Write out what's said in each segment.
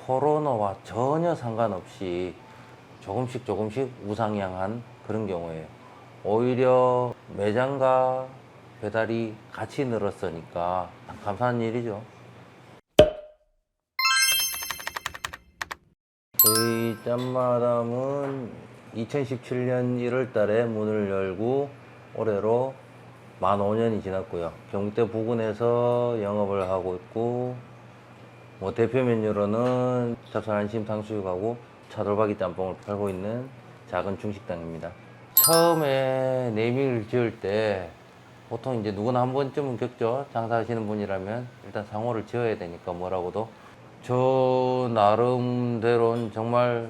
코로나와 전혀 상관없이 조금씩 조금씩 우상향한 그런 경우에요. 오히려 매장과 배달이 같이 늘었으니까 참 감사한 일이죠. 저희 짬마담은 2017년 1월 달에 문을 열고 올해로 만 5년이 지났고요. 경북대 부근에서 영업을 하고 있고, 뭐 대표 메뉴로는 찹쌀 안심 탕수육하고 차돌박이 짬뽕을 팔고 있는 작은 중식당입니다. 처음에 네이밍을 지을 때 보통 이제 누구나 한 번쯤은 겪죠. 장사하시는 분이라면 일단 상호를 지어야 되니까 뭐라고도. 저 나름대로는 정말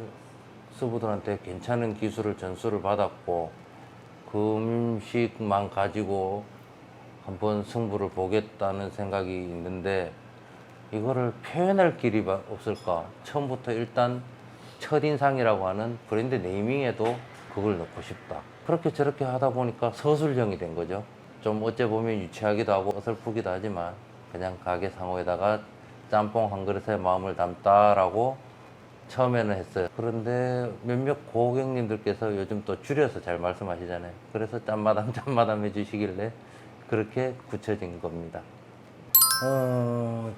스부들한테 괜찮은 기술을 전수를 받았고, 그 음식만 가지고 한번 승부를 보겠다는 생각이 있는데, 이거를 표현할 길이 없을까? 처음부터 일단 첫인상이라고 하는 브랜드 네이밍에도 그걸 넣고 싶다. 그렇게 저렇게 하다 보니까 서술형이 된 거죠. 좀 어째 보면 유치하기도 하고 어설프기도 하지만 그냥 가게 상호에다가 짬뽕 한 그릇에 마음을 담다라고 처음에는 했어요. 그런데 몇몇 고객님들께서 요즘 또 줄여서 잘 말씀하시잖아요. 그래서 짬마담 짬마담 해주시길래 그렇게 굳혀진 겁니다.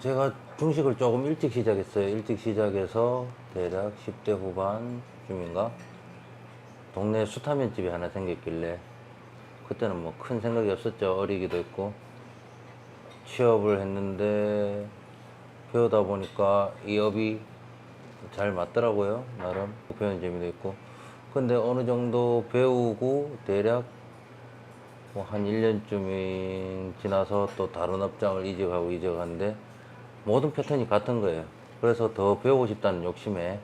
제가 중식을 조금 일찍 시작했어요. 일찍 시작해서 대략 10대 후반쯤인가? 동네에 수타면집이 하나 생겼길래 그때는 뭐 큰 생각이 없었죠. 어리기도 했고. 취업을 했는데 배우다 보니까 이 업이 잘 맞더라고요. 나름 배우는 재미도 있고. 근데 어느 정도 배우고 대략 뭐 한 1년쯤이 지나서 또 다른 업장을 이직하는데 모든 패턴이 같은 거예요. 그래서 더 배우고 싶다는 욕심에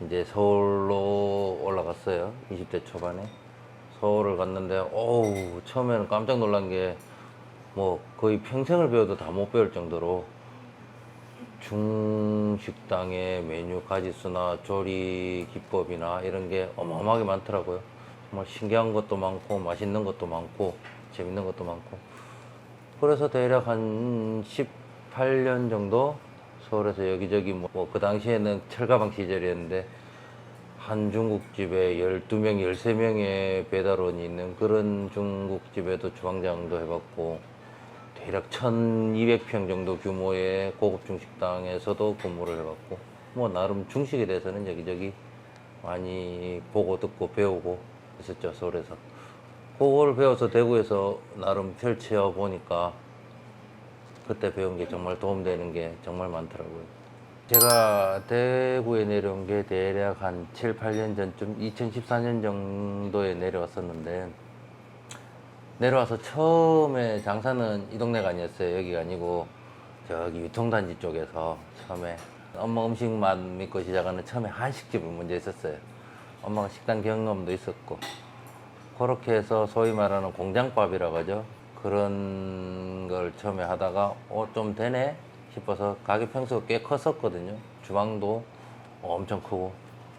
이제 서울로 올라갔어요. 20대 초반에. 서울을 갔는데, 어우, 처음에는 깜짝 놀란 게, 뭐, 거의 평생을 배워도 다 못 배울 정도로 중식당의 메뉴 가짓수나 조리 기법이나 이런 게 어마어마하게 많더라고요. 정말 신기한 것도 많고, 맛있는 것도 많고, 재밌는 것도 많고. 그래서 대략 한 18년 정도 서울에서 여기저기 그 당시에는 철가방 시절이었는데 한 중국집에 12명, 13명의 배달원이 있는 그런 중국집에도 주방장도 해봤고 대략 1200평 정도 규모의 고급 중식당에서도 근무를 해봤고 뭐 나름 중식에 대해서는 여기저기 많이 보고 듣고 배우고 했었죠, 서울에서. 그걸 배워서 대구에서 나름 펼쳐 보니까 그때 배운 게 정말 도움되는 게 정말 많더라고요. 제가 대구에 내려온 게 대략 한 7, 8년 전쯤 2014년 정도에 내려왔었는데 내려와서 처음에 장사는 이 동네가 아니었어요. 여기가 아니고 저기 유통단지 쪽에서 처음에 엄마 음식만 믿고 시작하는 처음에 한식집을 먼저 했었어요. 엄마가 식당 경험도 있었고 그렇게 해서 소위 말하는 공장밥이라고 하죠. 그런 걸 처음에 하다가 좀 되네 싶어서 가게 평수가 꽤 컸었거든요. 주방도 엄청 크고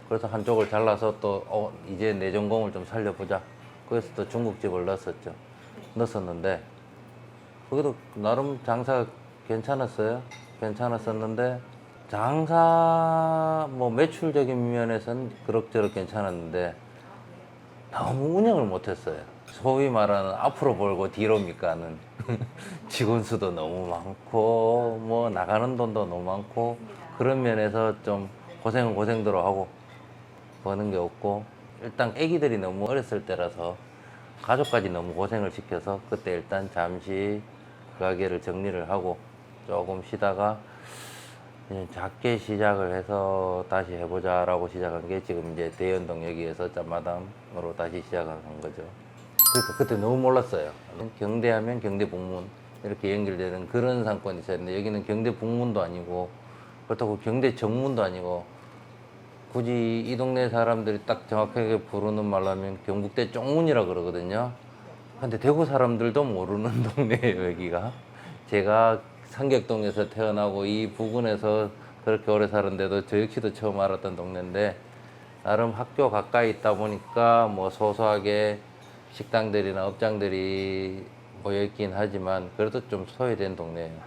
그래서 한쪽을 잘라서 또 이제 내 전공을 좀 살려보자. 그래서 또 중국집을 넣었었는데 거기도 나름 장사 괜찮았어요. 괜찮았었는데 장사 뭐 매출적인 면에서는 그럭저럭 괜찮았는데 너무 운영을 못했어요. 소위 말하는 앞으로 벌고 뒤로 밑가는 직원 수도 너무 많고 뭐 나가는 돈도 너무 많고 그런 면에서 좀 고생은 고생대로 하고 버는 게 없고 일단 애기들이 너무 어렸을 때라서 가족까지 너무 고생을 시켜서 그때 일단 잠시 그 가게를 정리를 하고 조금 쉬다가 그냥 작게 시작을 해서 다시 해보자라고 시작한 게 지금 이제 대연동 여기에서 짬마담으로 다시 시작한 거죠. 그러니까 그때 너무 몰랐어요. 경대하면 경대 북문 이렇게 연결되는 그런 상권이 있었는데 여기는 경대 북문도 아니고 그렇다고 경대 정문도 아니고 굳이 이 동네 사람들이 딱 정확하게 부르는 말로 하면 경북대 쪽문이라 그러거든요. 근데 대구 사람들도 모르는 동네예요, 여기가. 제가 상격동에서 태어나고 이 부근에서 그렇게 오래 살았는데도 저 역시도 처음 알았던 동네인데 나름 학교 가까이 있다 보니까 뭐 소소하게 식당들이나 업장들이 모여있긴 하지만 그래도 좀 소외된 동네예요.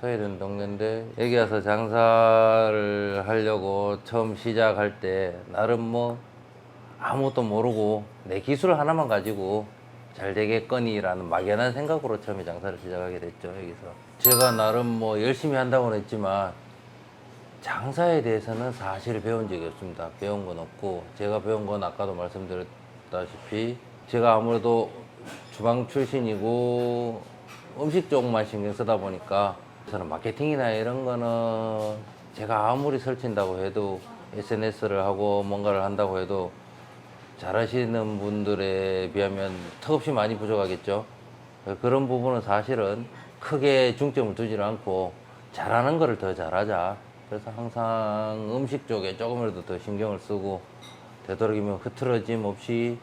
소외된 동네인데 여기 와서 장사를 하려고 처음 시작할 때 나름 뭐 아무것도 모르고 내 기술 하나만 가지고 잘 되겠거니라는 막연한 생각으로 처음에 장사를 시작하게 됐죠. 여기서 제가 나름 뭐 열심히 한다고는 했지만 장사에 대해서는 사실 배운 적이 없습니다. 배운 건 없고, 제가 배운 건 아까도 말씀드렸다시피 제가 아무래도 주방 출신이고 음식 쪽만 신경 쓰다 보니까 저는 마케팅이나 이런 거는 제가 아무리 설친다고 해도 SNS를 하고 뭔가를 한다고 해도 잘하시는 분들에 비하면 턱없이 많이 부족하겠죠. 그런 부분은 사실은 크게 중점을 두지 않고 잘하는 거를 더 잘하자. 그래서 항상 음식 쪽에 조금이라도 더 신경을 쓰고 되도록이면 흐트러짐 없이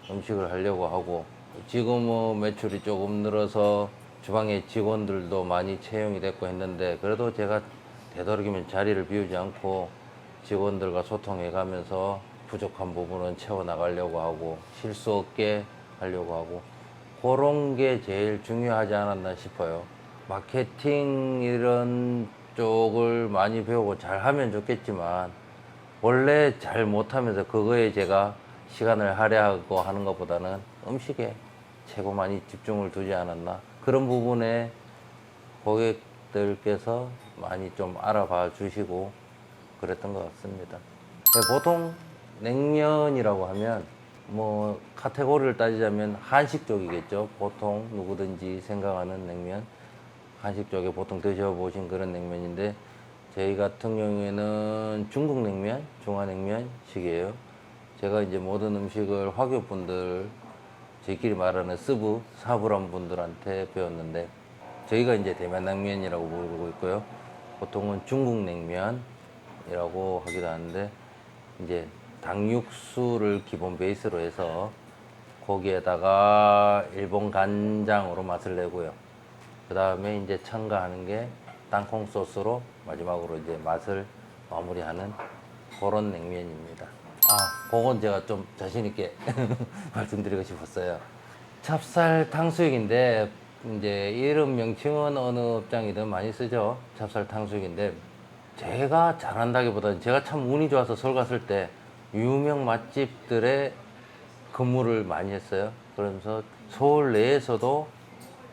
음식을 하려고 하고, 지금은 매출이 조금 늘어서 주방에 직원들도 많이 채용이 됐고 했는데 그래도 제가 되도록이면 자리를 비우지 않고 직원들과 소통해 가면서 부족한 부분은 채워 나가려고 하고 실수 없게 하려고 하고, 그런 게 제일 중요하지 않았나 싶어요. 마케팅 이런 쪽을 많이 배우고 잘하면 좋겠지만 원래 잘 못하면서 그거에 제가 시간을 할애하고 하는 것보다는 음식에 최고 많이 집중을 두지 않았나, 그런 부분에 고객들께서 많이 좀 알아봐 주시고 그랬던 것 같습니다. 보통 냉면이라고 하면 뭐 카테고리를 따지자면 한식 쪽이겠죠. 보통 누구든지 생각하는 냉면, 한식 쪽에 보통 드셔보신 그런 냉면인데 저희 같은 경우에는 중국 냉면, 중화냉면식이에요. 제가 이제 모든 음식을 화교분들, 저희끼리 말하는 스부, 사부란 분들한테 배웠는데 저희가 이제 대만냉면이라고 부르고 있고요. 보통은 중국 냉면이라고 하기도 하는데 이제 닭육수를 기본 베이스로 해서 거기에다가 일본 간장으로 맛을 내고요. 그 다음에 이제 첨가하는 게 땅콩 소스로 마지막으로 이제 맛을 마무리하는 그런 냉면입니다. 그건 제가 좀 자신있게 말씀드리고 싶었어요. 찹쌀 탕수육인데, 이제 이름 명칭은 어느 업장이든 많이 쓰죠. 찹쌀 탕수육인데, 제가 잘한다기보다는 제가 참 운이 좋아서 서울 갔을 때 유명 맛집들에 근무를 많이 했어요. 그러면서 서울 내에서도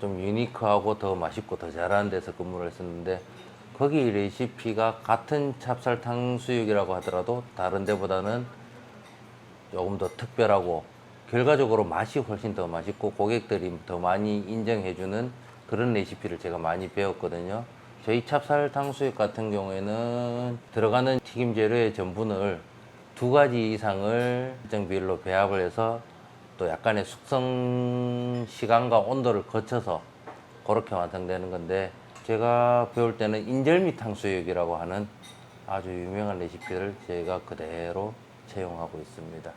좀 유니크하고 더 맛있고 더 잘하는 데서 근무를 했었는데, 거기 레시피가 같은 찹쌀 탕수육이라고 하더라도 다른 데보다는 조금 더 특별하고 결과적으로 맛이 훨씬 더 맛있고 고객들이 더 많이 인정해주는 그런 레시피를 제가 많이 배웠거든요. 저희 찹쌀 탕수육 같은 경우에는 들어가는 튀김 재료의 전분을 2가지 이상을 일정 비율로 배합을 해서 또 약간의 숙성 시간과 온도를 거쳐서 그렇게 완성되는 건데, 제가 배울 때는 인절미 탕수육이라고 하는 아주 유명한 레시피를 저희가 그대로 채용하고 있습니다.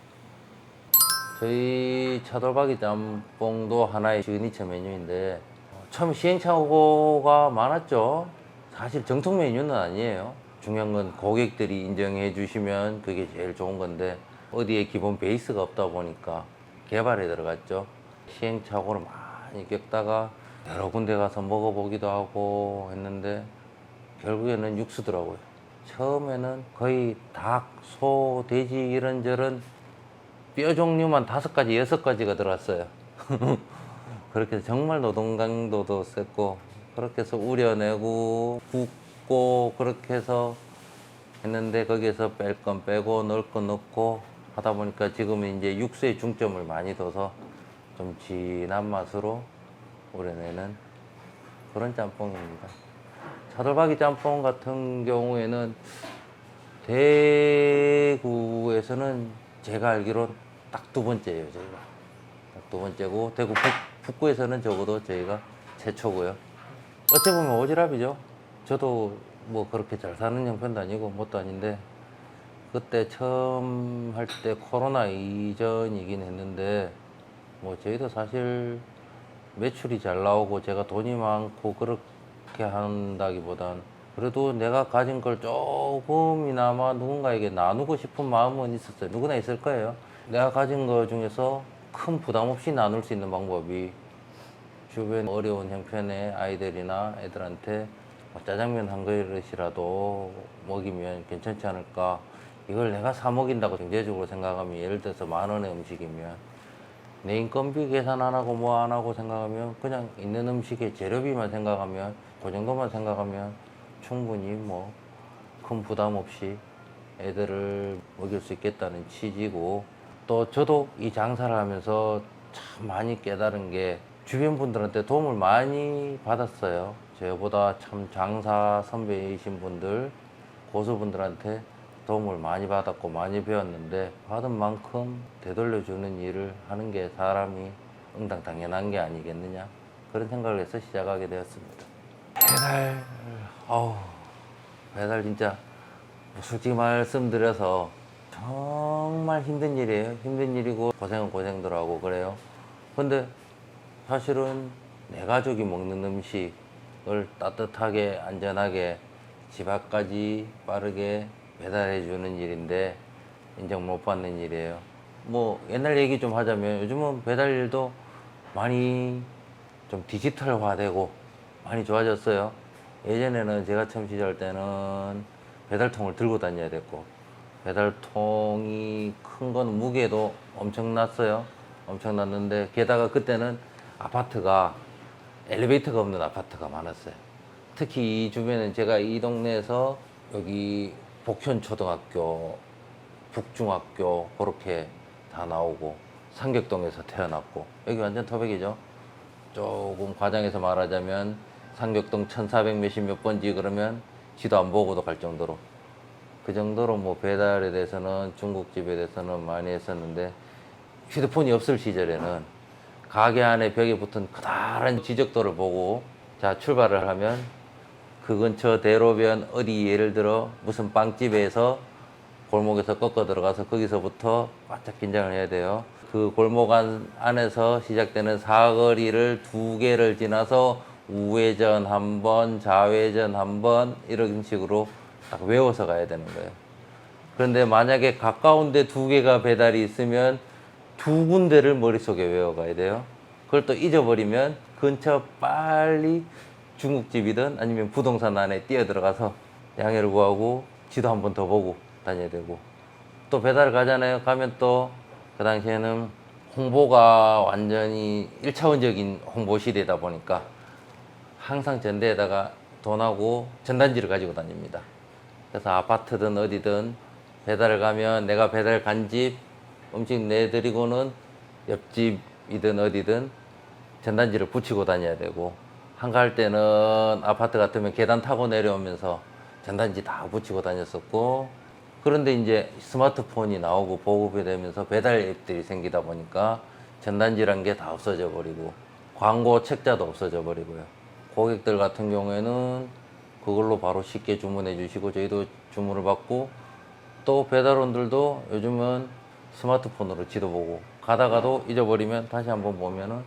저희 차돌박이 짬뽕도 하나의 시그니처 메뉴인데 처음 시행착오가 많았죠. 사실 정통 메뉴는 아니에요. 중요한 건 고객들이 인정해 주시면 그게 제일 좋은 건데 어디에 기본 베이스가 없다 보니까 개발에 들어갔죠. 시행착오를 많이 겪다가 여러 군데 가서 먹어보기도 하고 했는데 결국에는 육수더라고요. 처음에는 거의 닭, 소, 돼지 이런저런 뼈 종류만 5가지, 6가지가 들어왔어요. 그렇게 해서 정말 노동 강도도 셌고, 그렇게 해서 우려내고 굽고 그렇게 해서 했는데 거기에서 뺄 건 빼고 넣을 건 넣고 하다 보니까 지금은 이제 육수에 중점을 많이 둬서 좀 진한 맛으로 우려내는 그런 짬뽕입니다. 차돌박이 짬뽕 같은 경우에는 대구에서는 제가 알기로 딱 2번째예요, 저희가. 딱 2번째고, 대구 북구에서는 적어도 저희가 최초고요. 어찌 보면 오지랖이죠. 저도 뭐 그렇게 잘 사는 형편도 아니고 뭣도 아닌데, 그때 처음 할 때 코로나 이전이긴 했는데, 뭐 저희도 사실 매출이 잘 나오고 제가 돈이 많고 그렇게 한다기보단 그래도 내가 가진 걸 조금이나마 누군가에게 나누고 싶은 마음은 있었어요. 누구나 있을 거예요. 내가 가진 거 중에서 큰 부담 없이 나눌 수 있는 방법이 주변 어려운 형편의 아이들이나 애들한테 뭐 짜장면 한 그릇이라도 먹이면 괜찮지 않을까. 이걸 내가 사 먹인다고 경제적으로 생각하면, 예를 들어서 10,000원의 음식이면 내 인건비 계산 안 하고 뭐 안 하고 생각하면, 그냥 있는 음식의 재료비만 생각하면, 그 정도만 생각하면 충분히 뭐 큰 부담 없이 애들을 먹일 수 있겠다는 취지고, 또 저도 이 장사를 하면서 참 많이 깨달은 게, 주변 분들한테 도움을 많이 받았어요. 저보다 참 장사 선배이신 분들, 고수분들한테 도움을 많이 받았고 많이 배웠는데, 받은 만큼 되돌려주는 일을 하는 게 사람이 응당 당연한 게 아니겠느냐, 그런 생각을 해서 시작하게 되었습니다. 배달, 어우, 배달 진짜 솔직히 말씀드려서 정말 힘든 일이에요. 힘든 일이고 고생은 고생들하고 그래요. 근데 사실은 내 가족이 먹는 음식을 따뜻하게 안전하게 집 앞까지 빠르게 배달해 주는 일인데 인정 못 받는 일이에요. 뭐 옛날 얘기 좀 하자면, 요즘은 배달 일도 많이 좀 디지털화되고 많이 좋아졌어요. 예전에는 제가 처음 시작할 때는 배달통을 들고 다녀야 됐고, 배달통이 큰 건 무게도 엄청났어요. 엄청났는데, 게다가 그때는 아파트가 엘리베이터가 없는 아파트가 많았어요. 특히 이 주변은, 제가 이 동네에서 여기 복현초등학교, 북중학교 그렇게 다 나오고, 상격동에서 태어났고, 여기 완전 터백이죠. 조금 과장해서 말하자면 상격동 1400 몇십 몇 번지 그러면 지도 안 보고도 갈 정도로, 그 정도로 뭐 배달에 대해서는, 중국집에 대해서는 많이 했었는데, 휴대폰이 없을 시절에는 가게 안에 벽에 붙은 커다란 지적도를 보고 자 출발을 하면, 그 근처 대로변 어디, 예를 들어 무슨 빵집에서 골목에서 꺾어 들어가서 거기서부터 바짝 긴장을 해야 돼요. 그 골목 안에서 시작되는 사거리를 2개를 지나서 우회전 한 번, 좌회전 한 번, 이런 식으로 딱 외워서 가야 되는 거예요. 그런데 만약에 가까운데 2개가 배달이 있으면 2군데를 머릿속에 외워가야 돼요. 그걸 또 잊어버리면 근처 빨리 중국집이든 아니면 부동산 안에 뛰어들어가서 양해를 구하고 지도 한 번 더 보고 다녀야 되고, 또 배달 가잖아요. 가면 또 그 당시에는 홍보가 완전히 1차원적인 홍보 시대다 보니까 항상 전대에다가 돈하고 전단지를 가지고 다닙니다. 그래서 아파트든 어디든 배달을 가면, 내가 배달 간 집 음식 내드리고는 옆집이든 어디든 전단지를 붙이고 다녀야 되고, 한가할 때는 아파트 같으면 계단 타고 내려오면서 전단지 다 붙이고 다녔었고, 그런데 이제 스마트폰이 나오고 보급이 되면서 배달 앱들이 생기다 보니까 전단지란 게 다 없어져 버리고, 광고 책자도 없어져 버리고요. 고객들 같은 경우에는 그걸로 바로 쉽게 주문해 주시고 저희도 주문을 받고, 또 배달원들도 요즘은 스마트폰으로 지도 보고, 가다가도 잊어버리면 다시 한번 보면은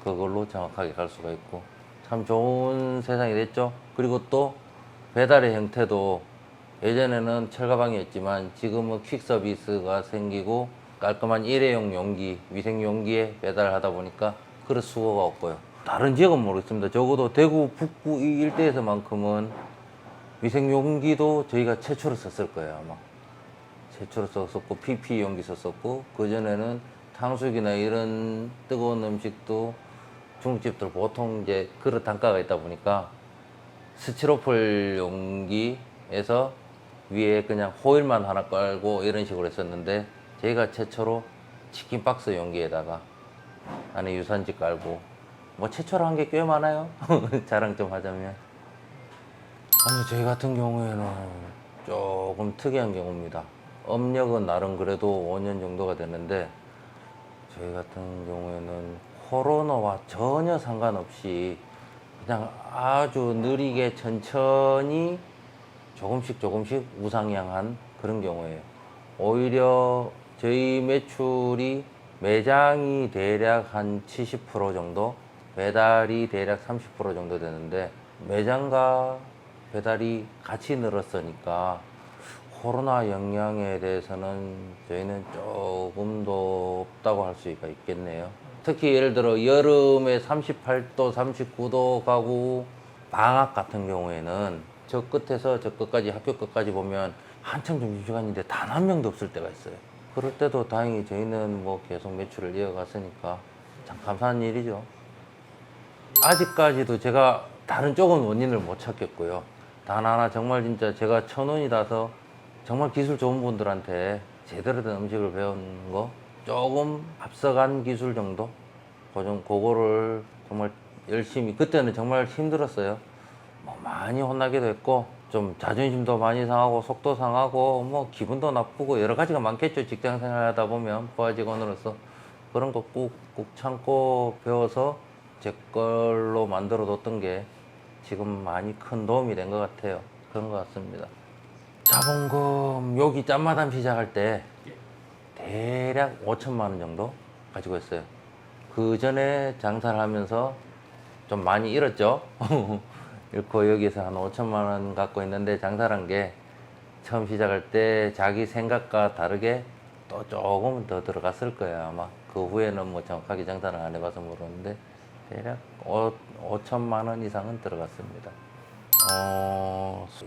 그걸로 정확하게 갈 수가 있고, 참 좋은 세상이 됐죠. 그리고 또 배달의 형태도, 예전에는 철가방이었지만 지금은 퀵 서비스가 생기고 깔끔한 일회용 용기, 위생 용기에 배달하다 보니까 그릇 수거가 없고요. 다른 지역은 모르겠습니다. 적어도 대구 북구 이 일대에서만큼은 위생 용기도 저희가 최초로 썼을 거예요, 아마. 최초로 썼었고, PP 용기 썼었고, 그전에는 탕수육이나 이런 뜨거운 음식도 중국집들 보통 이제 그릇 단가가 있다 보니까 스티로폴 용기에서 위에 그냥 호일만 하나 깔고 이런 식으로 했었는데, 저희가 최초로 치킨 박스 용기에다가 안에 유산지 깔고, 뭐 최초로 한 게 꽤 많아요. 자랑 좀 하자면. 아니, 저희 같은 경우에는 조금 특이한 경우입니다. 업력은 나름 그래도 5년 정도가 됐는데, 저희 같은 경우에는 코로나와 전혀 상관없이 그냥 아주 느리게 천천히 조금씩 우상향한 그런 경우예요. 오히려 저희 매출이, 매장이 대략 한 70% 정도, 배달이 대략 30% 정도 되는데, 매장과 배달이 같이 늘었으니까 코로나 영향에 대해서는 저희는 조금 더 없다고 할 수가 있겠네요. 특히 예를 들어 여름에 38도, 39도 가고 방학 같은 경우에는 저 끝에서 저 끝까지 학교 끝까지 보면 한참 점심시간인데 단 한 명도 없을 때가 있어요. 그럴 때도 다행히 저희는 뭐 계속 매출을 이어갔으니까 참 감사한 일이죠. 아직까지도 제가 다른 쪽은 원인을 못 찾겠고요. 단 하나 정말 진짜 제가 천원이라서 정말 기술 좋은 분들한테 제대로 된 음식을 배운 거 조금 앞서간 기술 정도? 그거를 정말 열심히, 그때는 정말 힘들었어요. 뭐 많이 혼나기도 했고 좀 자존심도 많이 상하고 속도 상하고 뭐 기분도 나쁘고 여러 가지가 많겠죠. 직장 생활하다 보면 부하 직원으로서 그런 거 꾹꾹 참고 배워서 제 걸로 만들어 뒀던 게 지금 많이 큰 도움이 된 것 같아요. 그런 것 같습니다. 자본금 여기 짠마담 시작할 때 대략 5천만 원 정도 가지고 있어요. 그 전에 장사를 하면서 좀 많이 잃었죠. 잃고 여기서 한 5천만 원 갖고 있는데 장사를 한 게 처음 시작할 때 자기 생각과 다르게 또 조금은 더 들어갔을 거예요 아마. 그 후에는 뭐 정확하게 장사를 안 해봐서 모르는데 대략 5천만 원 이상은 들어갔습니다.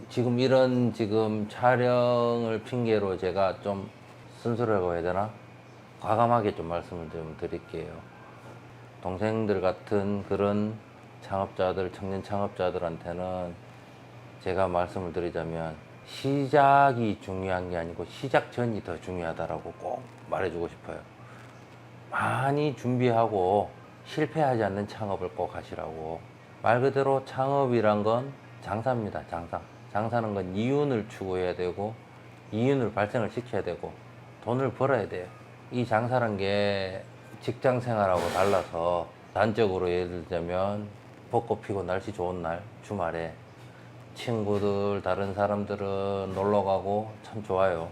지금 이런 촬영을 핑계로 제가 좀 순수라고 해야 되나? 과감하게 좀 말씀을 좀 드릴게요. 동생들 같은 그런 창업자들, 청년 창업자들한테는 제가 말씀을 드리자면 시작이 중요한 게 아니고 시작 전이 더 중요하다라고 꼭 말해주고 싶어요. 많이 준비하고 실패하지 않는 창업을 꼭 하시라고. 말 그대로 창업이란 건 장사입니다. 장사. 장사는 건 이윤을 추구해야 되고 이윤을 발생을 시켜야 되고 돈을 벌어야 돼요. 이 장사란 게 직장 생활하고 달라서 단적으로 예를 들자면 벚꽃 피고 날씨 좋은 날 주말에 친구들 다른 사람들은 놀러 가고 참 좋아요.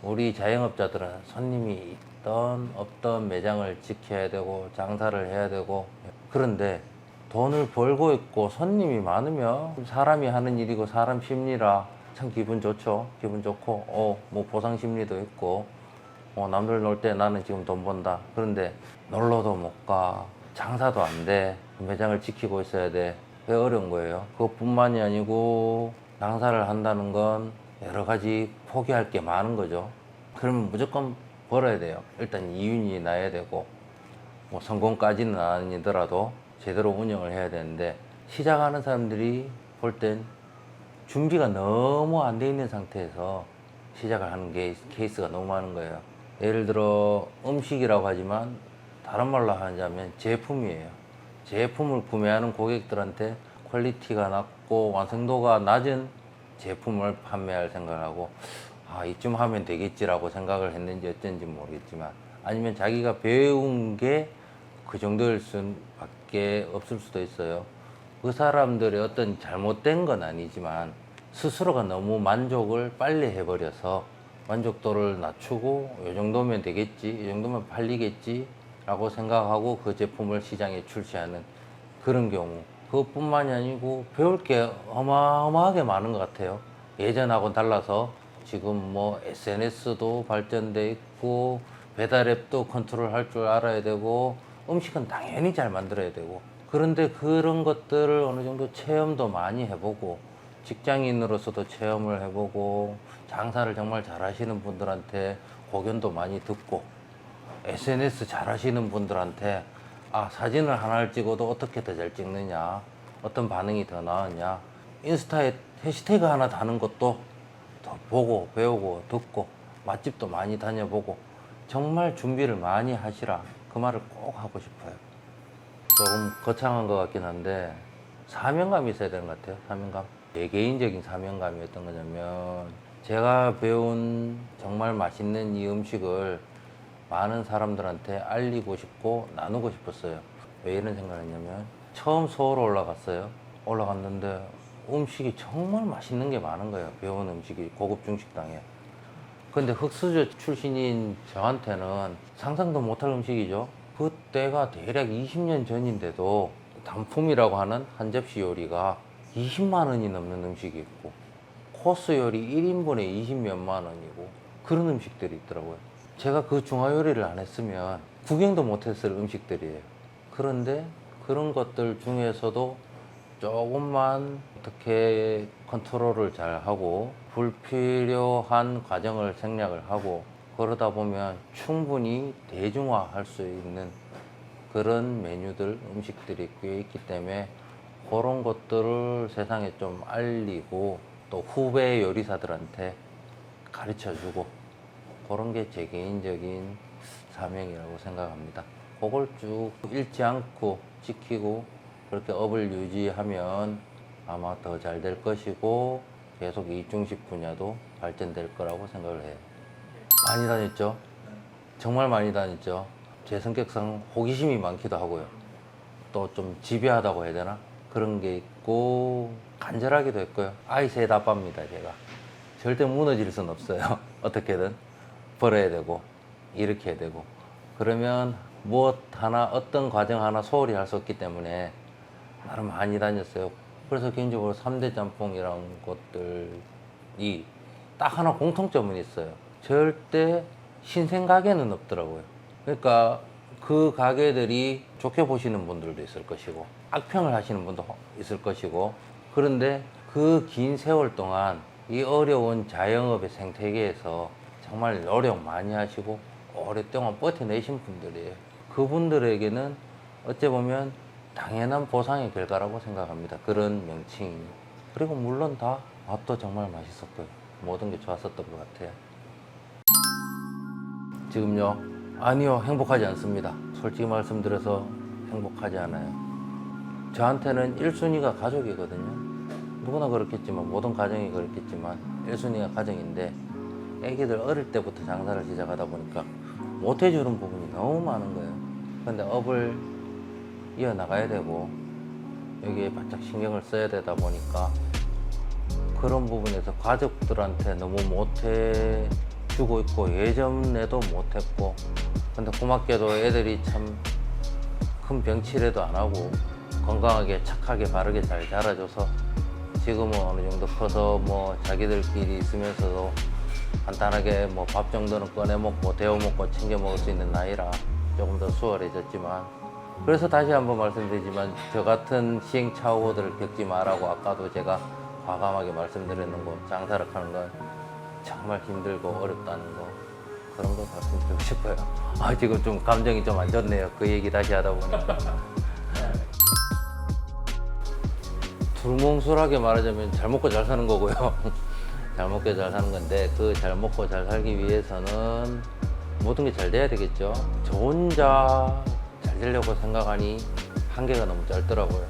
우리 자영업자들은 손님이 있던 없던 매장을 지켜야 되고 장사를 해야 되고 그런데 돈을 벌고 있고 손님이 많으면 사람이 하는 일이고 사람 심리라 참 기분 좋죠. 기분 좋고 뭐 보상 심리도 있고 남들 놀 때 나는 지금 돈 번다. 그런데 놀러도 못 가. 장사도 안 돼. 매장을 지키고 있어야 돼. 그게 어려운 거예요. 그것뿐만이 아니고 장사를 한다는 건 여러 가지 포기할 게 많은 거죠. 그러면 무조건 벌어야 돼요. 일단 이윤이 나야 되고 뭐 성공까지는 아니더라도 제대로 운영을 해야 되는데 시작하는 사람들이 볼 땐 준비가 너무 안 돼 있는 상태에서 시작을 하는 게 케이스가 너무 많은 거예요. 예를 들어 음식이라고 하지만 다른 말로 하자면 제품이에요. 제품을 구매하는 고객들한테 퀄리티가 낮고 완성도가 낮은 제품을 판매할 생각을 하고 이쯤 하면 되겠지라고 생각을 했는지 어쩐지 모르겠지만 아니면 자기가 배운 게 그 정도일 수밖에 없을 수도 있어요. 그 사람들의 어떤 잘못된 건 아니지만 스스로가 너무 만족을 빨리 해버려서 만족도를 낮추고 이 정도면 되겠지, 이 정도면 팔리겠지 라고 생각하고 그 제품을 시장에 출시하는 그런 경우. 그것뿐만이 아니고 배울 게 어마어마하게 많은 것 같아요. 예전하고 달라서 지금 뭐 SNS도 발전돼 있고 배달 앱도 컨트롤 할 줄 알아야 되고 음식은 당연히 잘 만들어야 되고 그런데 그런 것들을 어느 정도 체험도 많이 해보고 직장인으로서도 체험을 해보고 장사를 정말 잘하시는 분들한테 고견도 많이 듣고 SNS 잘하시는 분들한테 사진을 하나를 찍어도 어떻게 더 잘 찍느냐, 어떤 반응이 더 나으냐, 인스타에 해시태그 하나 다는 것도 더 보고 배우고 듣고 맛집도 많이 다녀보고 정말 준비를 많이 하시라 그 말을 꼭 하고 싶어요. 조금 거창한 것 같긴 한데 사명감이 있어야 되는 것 같아요. 사명감. 내 개인적인 사명감이 어떤 거냐면 제가 배운 정말 맛있는 이 음식을 많은 사람들한테 알리고 싶고 나누고 싶었어요. 왜 이런 생각을 했냐면 처음 서울 올라갔어요. 올라갔는데 음식이 정말 맛있는 게 많은 거예요. 배운 음식이 고급 중식당에. 근데 흑수저 출신인 저한테는 상상도 못할 음식이죠. 그때가 대략 20년 전인데도 단품이라고 하는 한 접시 요리가 20만 원이 넘는 음식이 있고 코스 요리 1인분에 20몇만 원이고 그런 음식들이 있더라고요. 제가 그 중화 요리를 안 했으면 구경도 못했을 음식들이에요. 그런데 그런 것들 중에서도 조금만 어떻게 컨트롤을 잘 하고 불필요한 과정을 생략을 하고 그러다 보면 충분히 대중화할 수 있는 그런 메뉴들, 음식들이 꽤 있기 때문에 그런 것들을 세상에 좀 알리고 또 후배 요리사들한테 가르쳐 주고 그런 게 제 개인적인 사명이라고 생각합니다. 그걸 쭉 잃지 않고 지키고 그렇게 업을 유지하면 아마 더 잘 될 것이고 계속 이 중식 분야도 발전될 거라고 생각을 해요. 많이 다녔죠. 정말 많이 다녔죠. 제 성격상 호기심이 많기도 하고요. 또 좀 지배하다고 해야 되나? 그런 게 있고 간절하기도 했고요. 아이 셋 아빠입니다, 제가. 절대 무너질 순 없어요. 어떻게든 벌어야 되고 일으켜야 되고 그러면 무엇 하나 어떤 과정 하나 소홀히 할 수 없기 때문에 나름 많이 다녔어요. 그래서 개인적으로 3대 짬뽕이라는 것들이 딱 하나 공통점은 있어요. 절대 신생 가게는 없더라고요. 그러니까 그 가게들이 좋게 보시는 분들도 있을 것이고 악평을 하시는 분도 있을 것이고 그런데 그 긴 세월 동안 이 어려운 자영업의 생태계에서 정말 노력 많이 하시고 오랫동안 버텨내신 분들이에요. 그분들에게는 어찌 보면 당연한 보상의 결과라고 생각합니다. 그런 명칭이. 그리고 물론 다 맛도 정말 맛있었고요. 모든 게 좋았었던 것 같아요. 지금요? 아니요, 행복하지 않습니다. 솔직히 말씀드려서 행복하지 않아요. 저한테는 1순위가 가족이거든요. 누구나 그렇겠지만, 모든 가정이 그렇겠지만 1순위가 가정인데 애기들 어릴 때부터 장사를 시작하다 보니까 못 해주는 부분이 너무 많은 거예요. 근데 업을 이어나가야 되고 여기에 바짝 신경을 써야 되다 보니까 그런 부분에서 가족들한테 너무 못해주고 있고 예전에도 못했고 근데 고맙게도 애들이 참 큰 병치레도 안 하고 건강하게 착하게 바르게 잘 자라줘서 지금은 어느 정도 커서 뭐 자기들끼리 있으면서도 간단하게 뭐 밥 정도는 꺼내 먹고 데워 먹고 챙겨 먹을 수 있는 나이라 조금 더 수월해졌지만 그래서 다시 한번 말씀드리지만 저 같은 시행착오들을 겪지 말라고 아까도 제가 과감하게 말씀드렸는 거 장사를 하는 건 정말 힘들고 어렵다는 거 그런 거 말씀드리고 싶어요. 아 지금 좀 감정이 좀 안 좋네요. 그 얘기 다시 하다 보니까. 두루뭉술하게 말하자면 잘 먹고 잘 사는 거고요. 잘 먹고 잘 사는 건데 그 잘 먹고 잘 살기 위해서는 모든 게 잘 돼야 되겠죠. 저 혼자 잘 되려고 생각하니 한계가 너무 짧더라고요.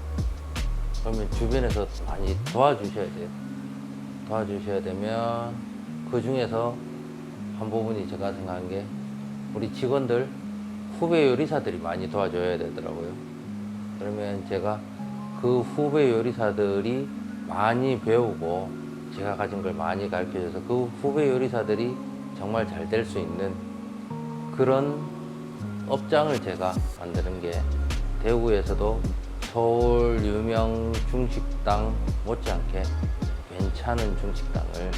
그러면 주변에서 많이 도와주셔야 돼요. 도와주셔야 되면 그 중에서 한 부분이 제가 생각한 게 우리 직원들 후배 요리사들이 많이 도와줘야 되더라고요. 그러면 제가 그 후배 요리사들이 많이 배우고 제가 가진 걸 많이 가르쳐줘서 그 후배 요리사들이 정말 잘 될 수 있는 그런 업장을 제가 만드는 게 대구에서도 서울 유명 중식당 못지않게 괜찮은 중식당을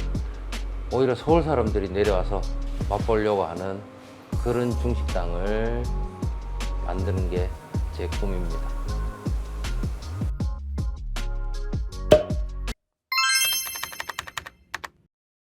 오히려 서울 사람들이 내려와서 맛보려고 하는 그런 중식당을 만드는 게 제 꿈입니다.